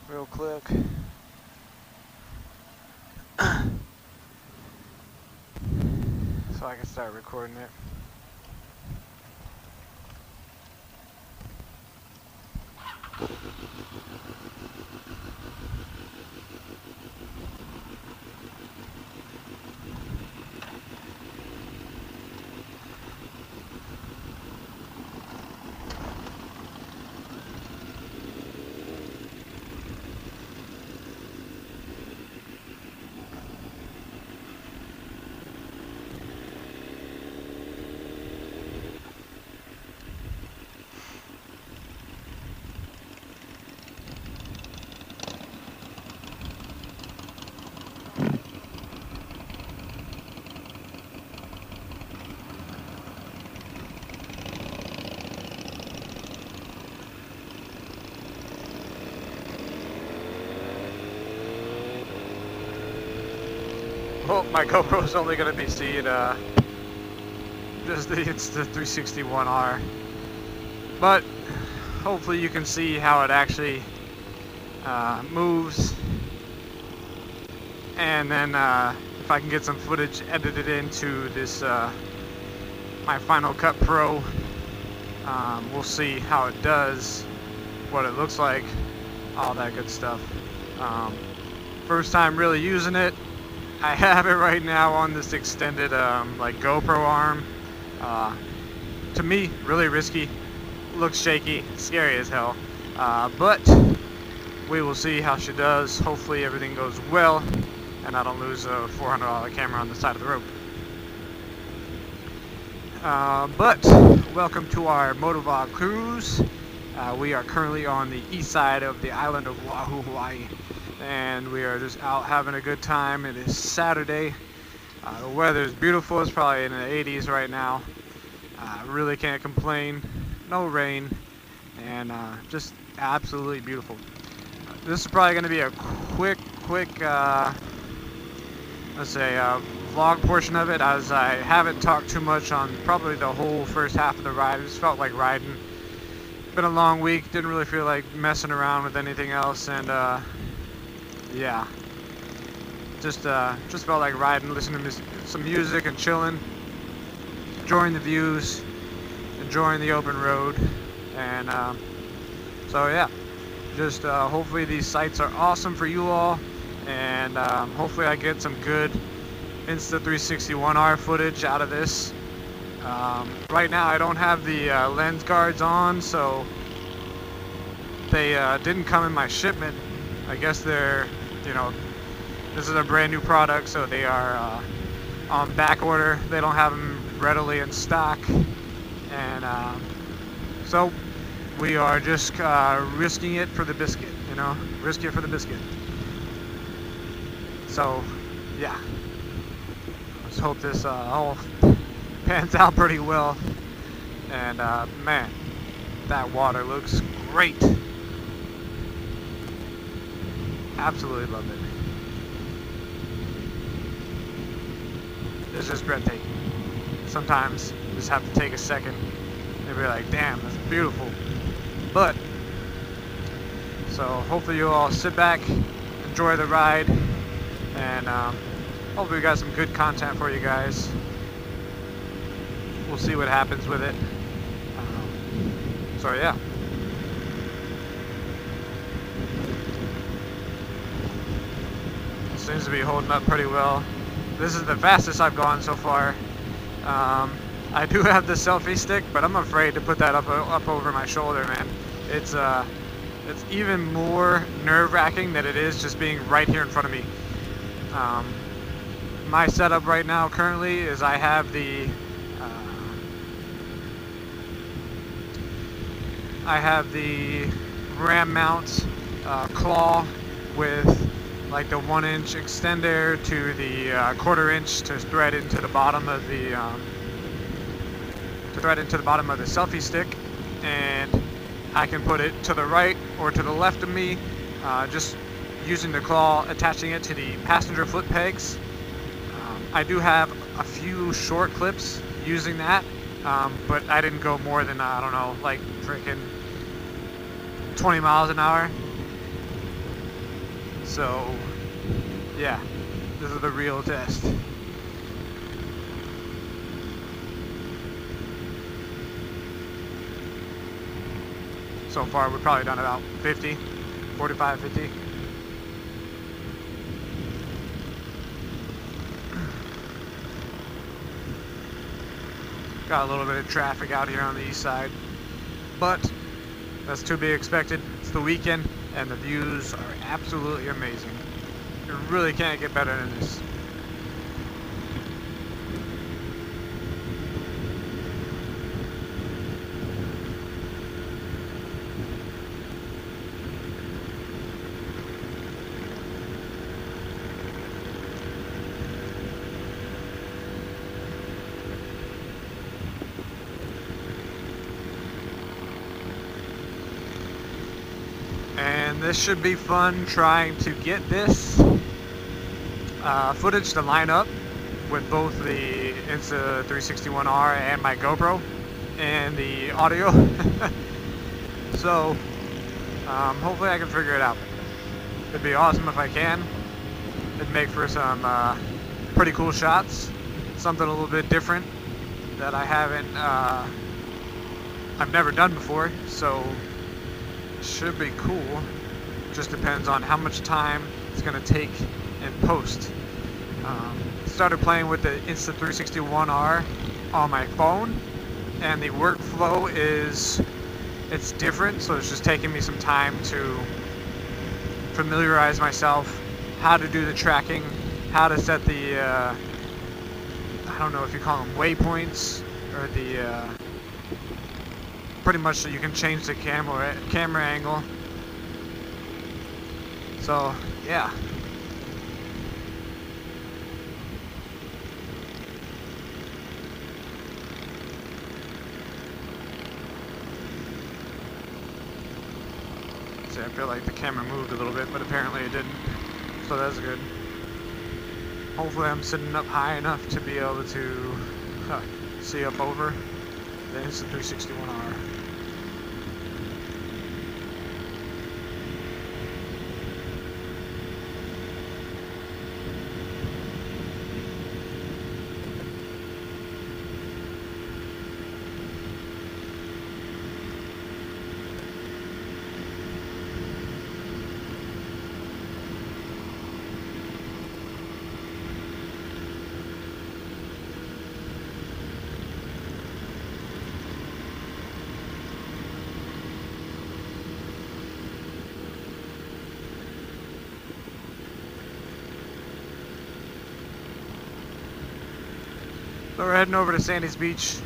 real quick. So I can start recording it. Well, my GoPro is only going to be seeing just the Insta360 One R, but hopefully you can see how it actually moves, and then if I can get some footage edited into this my Final Cut Pro, we'll see how it does, what it looks like, all that good stuff. First time really using it. I have it right now on this extended like GoPro arm. To me, really risky, looks shaky, scary as hell, but we will see how she does. Hopefully everything goes well and I don't lose a $400 camera on the side of the road. But welcome to our motovlog cruise. We are currently on the east side of the island of Oahu, Hawaii, and we are just out having a good time. It is Saturday. The weather is beautiful. It's probably in the 80s right now. Really can't complain. No rain, and just absolutely beautiful. This is probably going to be a quick let's say vlog portion of it, as I haven't talked too much on probably the whole first half of the ride. It just felt like riding. Been a long week, didn't really feel like messing around with anything else, and yeah, just felt like riding, listening to some music and chilling, enjoying the views, enjoying the open road, and so yeah, just hopefully these sights are awesome for you all, and hopefully I get some good Insta360 One R footage out of this. Right now I don't have the lens guards on, so they didn't come in my shipment. I guess they're, you know, this is a brand new product, so they are on back order. They don't have them readily in stock, and so we are just risking it for the biscuit, you know, risk it for the biscuit. So yeah, let's hope this all pans out pretty well, and man, that water looks great. Absolutely love it. It's just breathtaking. Sometimes you just have to take a second and be like, damn, that's beautiful. But so hopefully you all sit back, enjoy the ride, and hopefully we got some good content for you guys. We'll see what happens with it. So yeah. Seems to be holding up pretty well. This is the fastest I've gone so far. I do have the selfie stick, but I'm afraid to put that up over my shoulder, man. It's even more nerve-wracking than it is just being right here in front of me. My setup right now currently is I have the ram mount claw with like the 1-inch extender to the 1/4 inch to thread into the bottom of the selfie stick, and I can put it to the right or to the left of me, just using the claw, attaching it to the passenger foot pegs. I do have a few short clips using that, but I didn't go more than, I don't know, like freaking 20 miles an hour. So yeah, this is the real test. So far we've probably done about 50, 45, 50. Got a little bit of traffic out here on the east side, but that's to be expected. It's the weekend and the views are absolutely amazing. You really can't get better than this. And this should be fun trying to get this footage to line up with both the Insta360 One R and my GoPro and the audio. So hopefully I can figure it out. It'd be awesome if I can. It'd make for some pretty cool shots, something a little bit different that I haven't I've never done before, so should be cool. Just depends on how much time it's gonna take in post. Started playing with the Insta360 One R on my phone, and the workflow it's different, so it's just taking me some time to familiarize myself how to do the tracking, how to set the I don't know if you call them waypoints, or the pretty much so you can change the camera angle. So yeah. See, I feel like the camera moved a little bit, but apparently it didn't. So that's good. Hopefully I'm sitting up high enough to be able to see up over the Insta360 One R. So we're heading over to Sandy's Beach,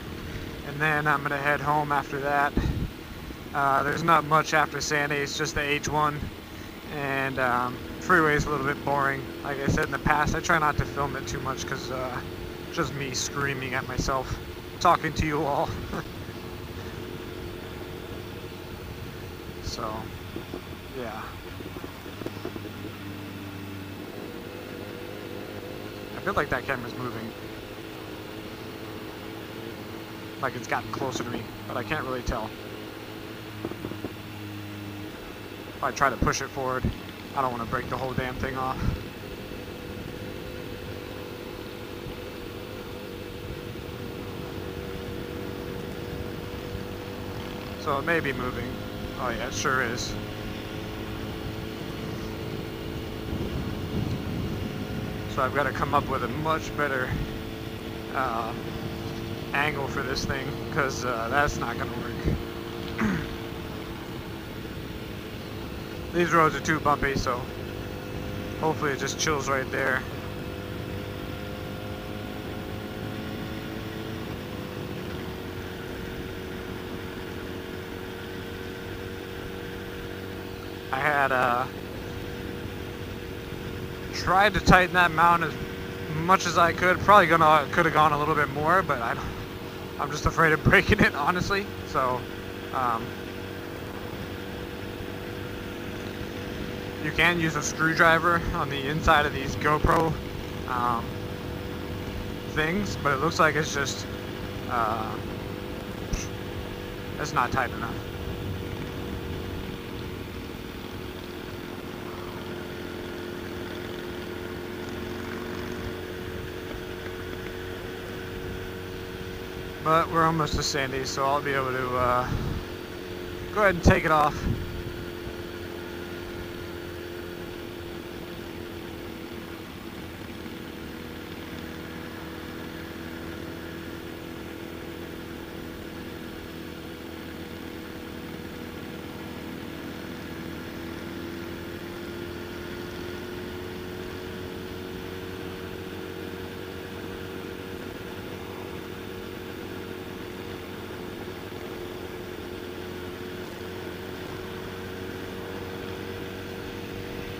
and then I'm gonna head home after that. There's not much after Sandy, it's just the H1, and freeway's a little bit boring. Like I said in the past, I try not to film it too much because just me screaming at myself, talking to you all. So, yeah. I feel like that camera's moving. Like it's gotten closer to me, but I can't really tell. If I try to push it forward, I don't want to break the whole damn thing off. So it may be moving. Oh yeah, it sure is. So I've got to come up with a much better angle for this thing, because that's not going to work. These roads are too bumpy, so hopefully it just chills right there. I had tried to tighten that mount as much as I could. Probably could have gone a little bit more, but I'm just afraid of breaking it, honestly. So you can use a screwdriver on the inside of these GoPro things, but it looks like it's just it's not tight enough. But we're almost to Sandy, so I'll be able to go ahead and take it off.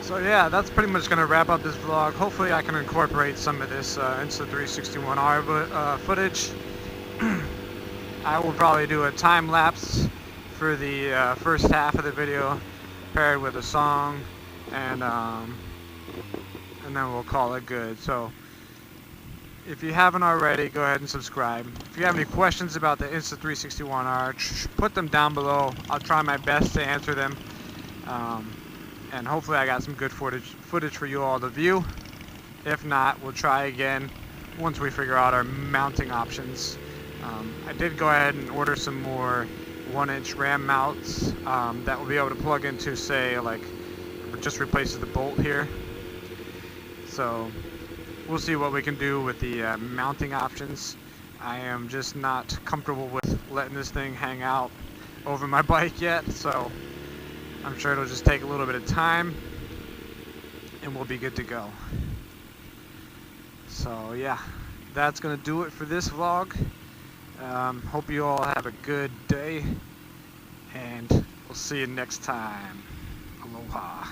So yeah, that's pretty much going to wrap up this vlog. Hopefully I can incorporate some of this Insta360 One R footage. I will probably do a time lapse for the first half of the video, paired with a song, and then we'll call it good. So if you haven't already, go ahead and subscribe. If you have any questions about the Insta360 One R, put them down below. I'll try my best to answer them. And hopefully I got some good footage for you all to view. If not, we'll try again once we figure out our mounting options. I did go ahead and order some more 1-inch RAM mounts that will be able to plug into, say, like, just replaces the bolt here. So we'll see what we can do with the mounting options. I am just not comfortable with letting this thing hang out over my bike yet, so I'm sure it'll just take a little bit of time and we'll be good to go. So yeah, that's gonna do it for this vlog. Hope you all have a good day, and we'll see you next time. Aloha.